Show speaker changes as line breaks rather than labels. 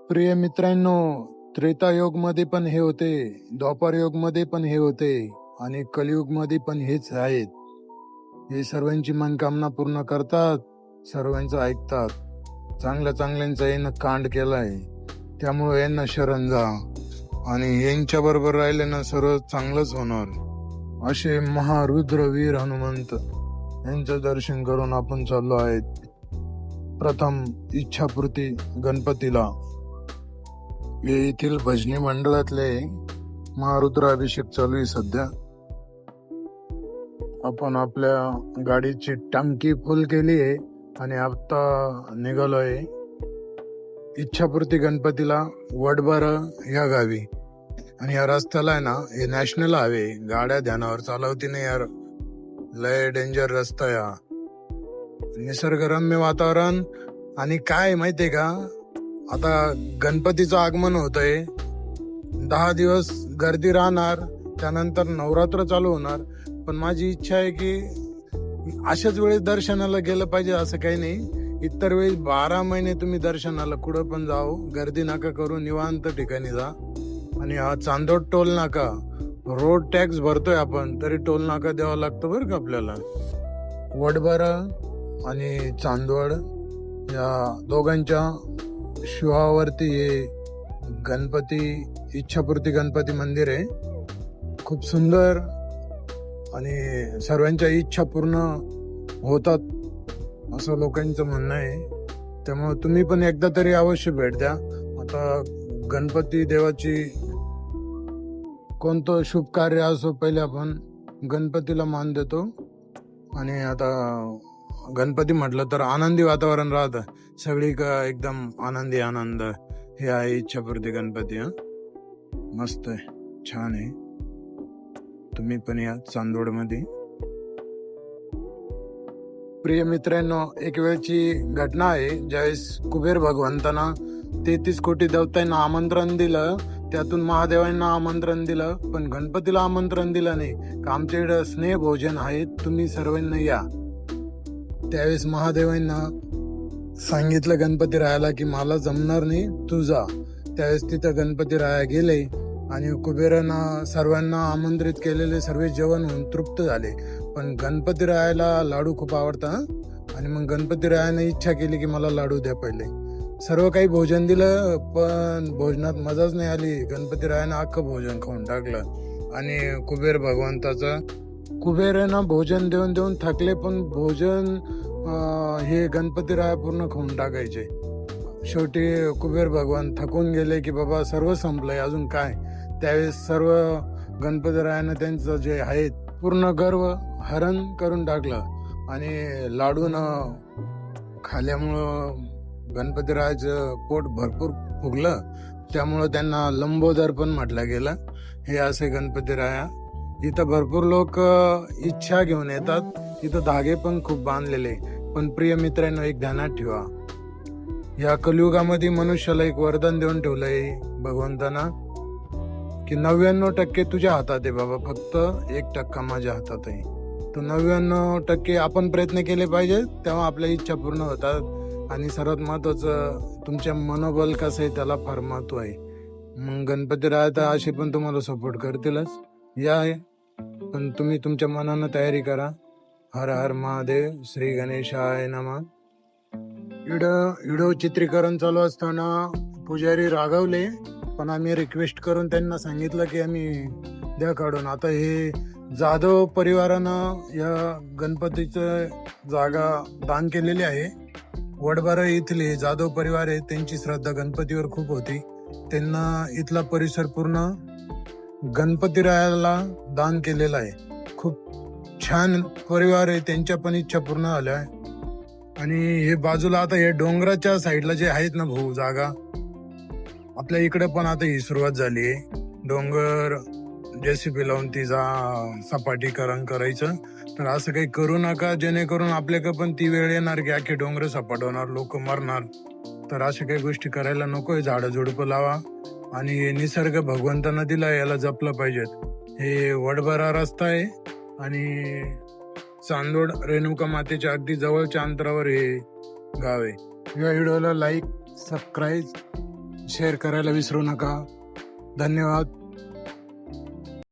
प्रिय मित्रांनो, त्रेतायुग मध्ये पण हे होते, द्वापर युग मध्ये पण हे होते आणि कलियुग मध्ये पण हेच आहेत. हे सर्वांची मनकामना पूर्ण करतात, सर्वांचं ऐकतात. चांगल्या चांगल्यांचा यानं कांड केलाय, त्यामुळे यांना शरण जा आणि यांच्या बरोबर राहिले ना सर्व चांगलंच होणार. असे महारुद्र वीर हनुमंत यांचं दर्शन करून आपण चाललो आहेत प्रथम इच्छापूर्ती गणपतीला. येथील भजनी मंडळातले महारुद्राभिषेक चालू आहे सध्या. आपण आपल्या गाडीची टांकी फुल केली आहे आणि आता निघालोय इच्छापूर्ती गणपतीला वडबार या गावी. आणि या रस्त्याला आहे ना, हे नॅशनल हायवे, गाड्या ध्यानावर चालवती नाही यार, लय डेंजर रस्ता या. निसर्गरम्य वातावरण. आणि काय माहितीये का, आता गणपतीचं आगमन होतंय, 10 दिवस गर्दी राहणार, त्यानंतर नवरात्र चालू होणार. पण माझी इच्छा आहे की अशाच वेळेस दर्शनाला गेलं पाहिजे, असं काही नाही. इतर वेळेस 12 महिने तुम्ही दर्शनाला कुठं पण जाऊ, गर्दी नका करू, निवांत ठिकाणी जा. आणि हा चांदोड टोल नाका, रोड टॅक्स भरतोय आपण, तरी टोल नाका द्यावा लागतो बरं का आपल्याला. वडबारा आणि चांदवड या दोघांच्या शिवावरती हे गणपती, इच्छापूर्ती गणपती मंदिर आहे. खूप सुंदर आणि सर्वांच्या इच्छा पूर्ण होतात असं लोकांचं म्हणणं आहे. त्यामुळे तुम्ही पण एकदा तरी अवश्य भेट द्या. आता गणपती देवाची कोणतं शुभ कार्य असो, पहिले आपण गणपतीला मान देतो. आणि आता गणपती म्हटलं तर आनंदी वातावरण राहतं, सगळी एकदम आनंदी आनंद. हे आहे इच्छापूर्ती गणपती. मस्त आहे, छान आहे. तुम्ही पण या चांदोड मध्ये. प्रिय मित्रांनो, एक वेळची घटना आहे, ज्यावेळेस कुबेर भगवंतांना 33 कोटी देवतांना आमंत्रण दिलं, त्यातून महादेवांना आमंत्रण दिलं, पण गणपतीला आमंत्रण दिलं नाही. आमच्या इकडं स्नेह भोजन आहे, तुम्ही सर्वांना या. त्यावेळेस महादेवांना सांगितलं गणपती राहायला की मला जमणार नाही, तू जा. त्यावेळेस तिथं गणपती राहायला गेले आणि कुबेरांना सर्वांना आमंत्रित केलेले सर्व जेवण होऊन तृप्त झाले. पण गणपती राहायला लाडू खूप आवडतात आणि मग गणपती राहायला इच्छा केली की मला लाडू द्या पहिले. सर्व काही भोजन दिलं, पण भोजनात मजाच नाही आली. गणपती रायानं अख्खं भोजन खाऊन टाकलं आणि कुबेर भगवंताचं, कुबेरांना भोजन देऊन देऊन थकले, पण भोजन हे गणपती राया पूर्ण खाऊन टाकायचे. शेवटी कुबेर भगवान थकून गेले की बाबा सर्व संपलंय, अजून काय. त्यावेळेस सर्व गणपती रायानं त्यांचं जे आहे पूर्ण गर्व हरण करून टाकलं आणि लाडून खाल्यामुळं गणपतीरायाचं पोट भरपूर फुगलं. त्यामुळं त्यांना लंबोदर पण म्हटलं गेलं. हे असे गणपतीराया. इथं भरपूर लोक इच्छा घेऊन येतात, इथं धागे पण खूप बांधलेले. पण प्रिय मित्रांनो, एक ध्यानात ठेवा, या कलियुगामध्ये मनुष्याला एक वरदान देऊन ठेवलंय भगवंताना की 99% तुझ्या हातात आहे बाबा, फक्त 1% माझ्या हातात आहे. तर 99% आपण प्रयत्न केले पाहिजे, तेव्हा आपल्या इच्छा पूर्ण होतात. आणि सर्वात महत्वाचं, तुमच्या मनोबल कसं आहे त्याला फार महत्व आहे. मग गणपती राहता असे पण तुम्हाला सपोर्ट करतीलच. या, पण तुम्ही तुमच्या मनानं तयारी करा. हर हर महादेव, श्री गणेशाय नमः. व्हिडिओ चित्रीकरण चालू असताना पुजारी रागवले, पण आम्ही रिक्वेस्ट करून त्यांना सांगितलं की आम्ही द्या काढून. आता हे जाधव परिवारानं या गणपतीचं जागा दान केलेली आहे. वडबारा इथले जाधव परिवार आहे, त्यांची श्रद्धा गणपतीवर खूप होती. त्यांना इथला परिसर पूर्ण गणपतीरायाला दान केलेला आहे. खूप छान परिवार आहे, त्यांच्या पण इच्छा पूर्ण झाल्या. आणि हे बाजूला आता हे डोंगराच्या साईडला जे आहेत ना भाऊ जागा, आपल्या इकडे पण आता ही सुरुवात झाली आहे. डोंगर जेसीबी लावून तिचा सपाटीकरण करायचं. तर असं काही करू नका, जेणेकरून आपल्याकडे पण ती वेळ येणार की अख्खे डोंगर सपाट होणार, लोक मरणार. तर अशा काही गोष्टी करायला नकोय. झाडं झुडपं लावा आणि निसर्ग भगवंतांना दिला, याला जपलं पाहिजेत. हे वडबारा रस्ता आहे आणि चांदोड रेणुका मातेच्या अगदी जवळच्या अंतरावर हे गाव आहे. या व्हिडिओला लाईक, सबस्क्राईब शेअर करायला विसरू नका. धन्यवाद.